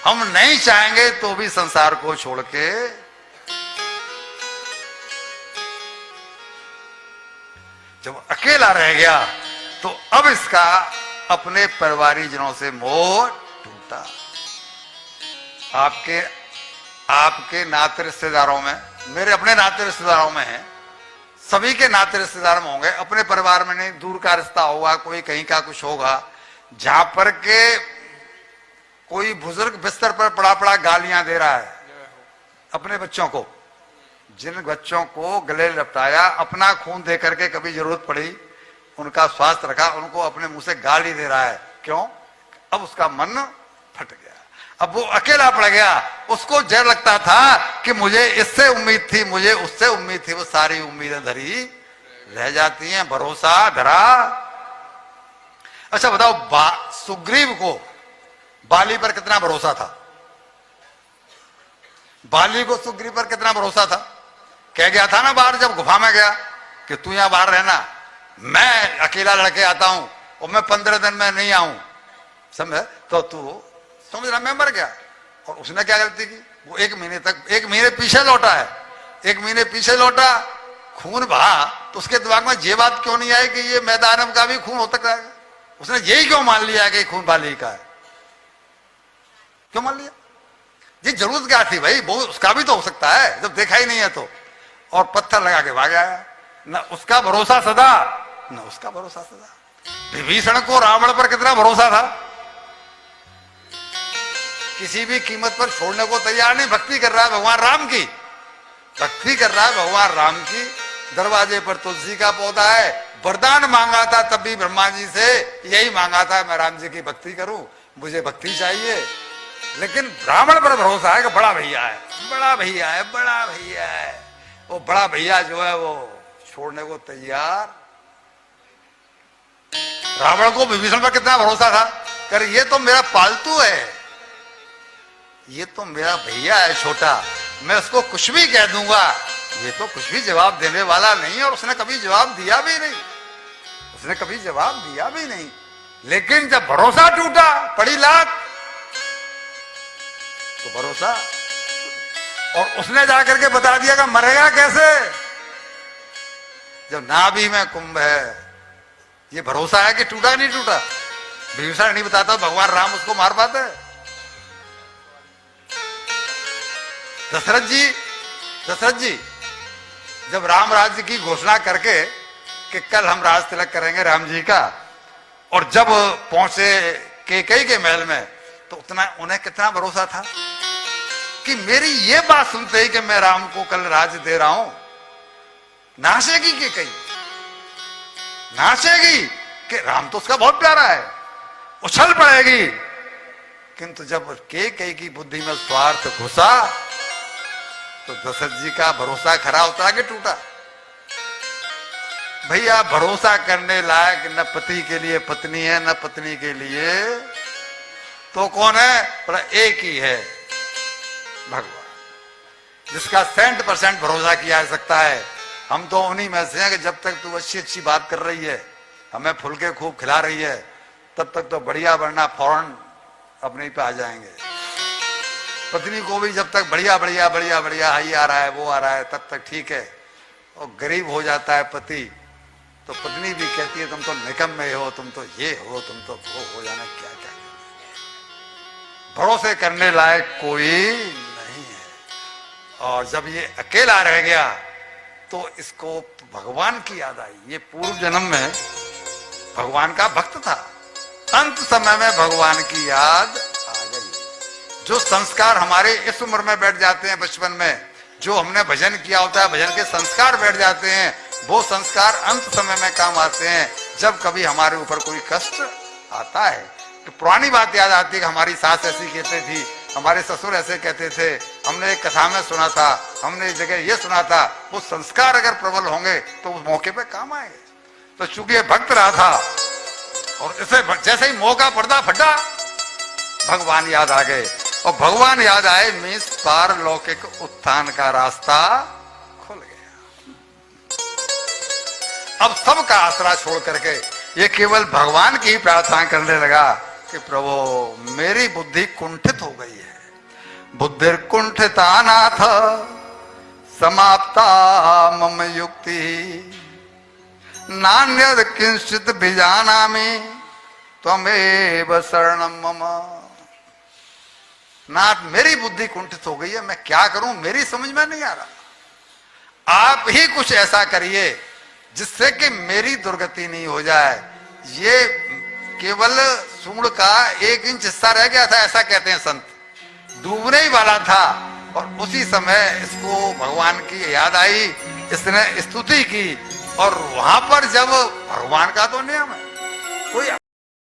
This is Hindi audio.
हम नहीं चाहेंगे तो भी संसार को छोड़ के जब अकेला रह गया तो अब इसका अपने परिवारीजनों से मोह टूटा। आपके नाते रिश्तेदारों में, मेरे अपने नाते रिश्तेदारों में है, सभी के नाते रिश्तेदार में होंगे, अपने परिवार में नहीं, दूर का रिश्ता होगा, कोई कहीं का कुछ होगा, जहां पर के कोई बुजुर्ग बिस्तर पर पड़ा पड़ा गालियां दे रहा है अपने बच्चों को, जिन बच्चों को गले लपटाया, अपना खून दे करके कभी जरूरत पड़ी, उनका स्वास्थ्य रखा, उनको अपने मुंह से गाली दे रहा है। क्यों? अब उसका मन फट गया, अब वो अकेला पड़ गया। उसको डर लगता था कि मुझे इससे उम्मीद थी, मुझे उससे उम्मीद थी, वो सारी उम्मीदें धरी रह जाती हैं, भरोसा धरा। अच्छा बताओ, सुग्रीव को बाली पर कितना भरोसा था? बाली को सुग्रीव पर कितना भरोसा था? कह गया था ना बाहर, जब गुफा में गया कि तू यहां बाहर रहना, मैं अकेला लड़के आता हूं और मैं 15 दिन में नहीं आऊं, समझे? तो तू समझ रहा, मैं मर गया। और उसने क्या गलती की? वो 1 महीने तक, 1 महीने पीछे लौटा है, 1 महीने पीछे लौटा, खून बहा, तो उसके दिमाग में ये बात क्यों नहीं आई कि ये मैदानम का भी खून हो सकता है? उसने यही क्यों मान लिया कि खून बाली का है? क्यों मान लिया? ये जरूरत क्या थी भाई? वो उसका भी तो हो सकता है, जब देखा ही नहीं है तो। और पत्थर लगा के भाग आया। न उसका भरोसा सदा, न उसका भरोसा सदा। विभीषण को रावण पर कितना भरोसा था? किसी भी कीमत पर छोड़ने को तैयार नहीं। भक्ति कर रहा है भगवान राम की, भक्ति कर रहा है भगवान राम की। दरवाजे पर तुलसी का पौधा है, वरदान मांगा था तब भी ब्रह्मा जी से यही मांगा था, मैं राम जी की भक्ति करूं, मुझे भक्ति चाहिए। लेकिन ब्राह्मण पर भरोसा है कि बड़ा भैया है, बड़ा भैया है, बड़ा भैया है। वो बड़ा भैया जो है वो छोड़ने को तैयार। रावण को विभीषण पर कितना भरोसा था? कर ये तो मेरा पालतू है, ये तो मेरा भैया है छोटा, मैं उसको कुछ भी कह दूंगा, ये तो कुछ भी जवाब देने वाला नहीं। और उसने कभी जवाब दिया भी नहीं, उसने कभी जवाब दिया भी नहीं। लेकिन जब भरोसा टूटा, पड़ी लात, तो भरोसा, और उसने जाकर के बता दिया कि मरेगा कैसे, जब नाभि में कुंभ है। ये भरोसा है कि टूटा नहीं टूटा? विभीषण नहीं बताता भगवान राम उसको मार पाते? दशरथ जी जब राम राज्य की घोषणा करके कि कल हम राज तिलक करेंगे राम जी का, और जब पहुंचे कैकेयी के महल में, तो उतना उन्हें कितना भरोसा था कि मेरी ये बात सुनते ही कि मैं राम को कल राज्य दे रहा हूं, नाचेगी कैकेयी, नाचेगी कि राम तो उसका बहुत प्यारा है, उछल पड़ेगी। किंतु जब कैकेयी की बुद्धि में स्वार्थ घुसा, तो दशरथ जी का भरोसा खरा उतरा के टूटा। भैया भरोसा करने लायक न पति के लिए पत्नी है, न पत्नी के लिए तो कौन है? पर एक ही है, भगवान, जिसका 100% भरोसा किया जा सकता है। हम तो उन्हीं में से हैं कि जब तक तू अच्छी अच्छी बात कर रही है, हमें फुलके खूब खिला रही है, तब तक तो बढ़िया, वरना फौरन अपने पे आ जाएंगे। पत्नी को भी जब तक बढ़िया बढ़िया बढ़िया बढ़िया हाई आ रहा है, वो आ रहा है, तब तक ठीक है। और गरीब हो जाता है पति, तो पत्नी भी कहती है तुम तो निकम्मे हो, तुम तो ये हो, तुम तो वो हो जाना, क्या क्या। भरोसे करने लायक कोई नहीं है। और जब ये अकेला रह गया तो इसको भगवान की याद आई। ये पूर्व जन्म में भगवान का भक्त था, अंत समय में भगवान की याद आ गई। जो संस्कार हमारे इस उम्र में बैठ जाते हैं, बचपन में जो हमने भजन किया होता है, भजन के संस्कार बैठ जाते हैं, वो संस्कार अंत समय में काम आते हैं। जब कभी हमारे ऊपर कोई कष्ट आता है, तो पुरानी बात याद आती है कि हमारी सास ऐसी कहती थी, हमारे ससुर ऐसे कहते थे, हमने एक कथा में सुना था, हमने एक जगह ये सुना था। वो संस्कार अगर प्रबल होंगे तो उस मौके पे काम आएंगे। तो चूंकि ये भक्त रहा था, और इसे जैसे ही मौका पर्दा फटा, भगवान याद आ गए। और भगवान याद आए, मीन्स पारलौकिक उत्थान का रास्ता खुल गया। अब सबका आसरा छोड़ करके ये केवल भगवान की प्रार्थना करने लगा। कि प्रभु मेरी बुद्धि कुंठित हो गई है। बुद्धिर कुंठिता नाथ समाप्ता मम युक्ति नान्यद किंचित भिजानामि त्वमेव शरणम मम। नाथ मेरी बुद्धि कुंठित हो गई है, मैं क्या करूं, मेरी समझ में नहीं आ रहा। आप ही कुछ ऐसा करिए जिससे कि मेरी दुर्गति नहीं हो जाए। ये केवल सूंड का 1 इंच हिस्सा रह गया था, ऐसा कहते हैं संत, डूबने ही वाला था। और उसी समय इसको भगवान की याद आई, इसने स्तुति की। और वहां पर जब भगवान का तो नियम है, कोई